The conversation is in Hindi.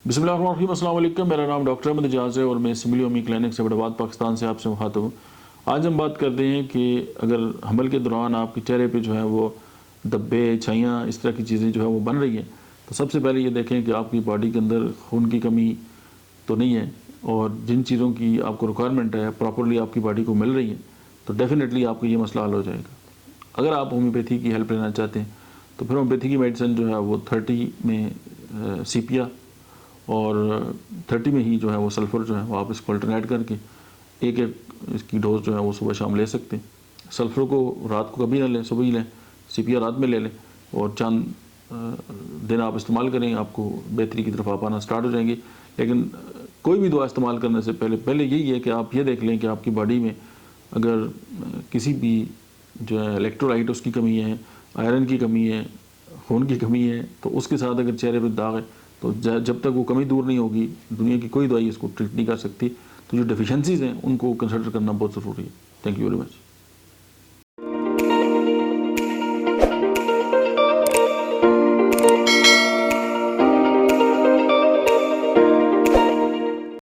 बिस्मिल्लाहिर्रहमानिर्रहीम, अस्सलाम वालेकुम। मेरा नाम डॉक्टर अहमद एजाज है और मैं सिमली ओमी क्लिनिक से बड़ाबाद पाकिस्तान से आपसे मुखातब हूँ। आज हम बात करते हैं कि अगर हमल के दौरान आपके चेहरे पे जो है वो धब्बे, छाइयाँ, इस तरह की चीज़ें जो है वो बन रही हैं, तो सबसे पहले ये देखें कि आपकी बॉडी के अंदर खून की कमी तो नहीं है और जिन चीज़ों की आपको रिक्वायरमेंट है प्रॉपरली आपकी बॉडी को मिल रही है, तो डेफिनेटली आपको ये मसला हल हो जाएगा। अगर आप होम्योपैथी की हेल्प लेना चाहते हैं तो फिर होम्योपैथी की मेडिसिन जो है वो 30 में सीपिया और 30 में ही जो है वो सल्फ़र जो है वो आप इसको अल्टरनेट करके एक एक इसकी डोज जो है वो सुबह शाम ले सकते हैं। सल्फ़र को रात को कभी ना लें, सुबह ही लें। सीपिया रात में ले लें और चंद दिन आप इस्तेमाल करें, आपको बेहतरी की तरफ आप आना स्टार्ट हो जाएंगे। लेकिन कोई भी दवा इस्तेमाल करने से पहले यही है कि आप ये देख लें कि आपकी बॉडी में अगर किसी भी जो है इलेक्ट्रोलाइट उसकी कमी है, आयरन की कमी है, खून की कमी है, तो उसके साथ अगर चेहरे पर दाग है तो जब तक वो कमी दूर नहीं होगी दुनिया की कोई दवाई इसको ट्रीट नहीं कर सकती। तो जो डेफिशिएंसीज़ हैं उनको कंसिडर करना बहुत ज़रूरी है। Thank you very much.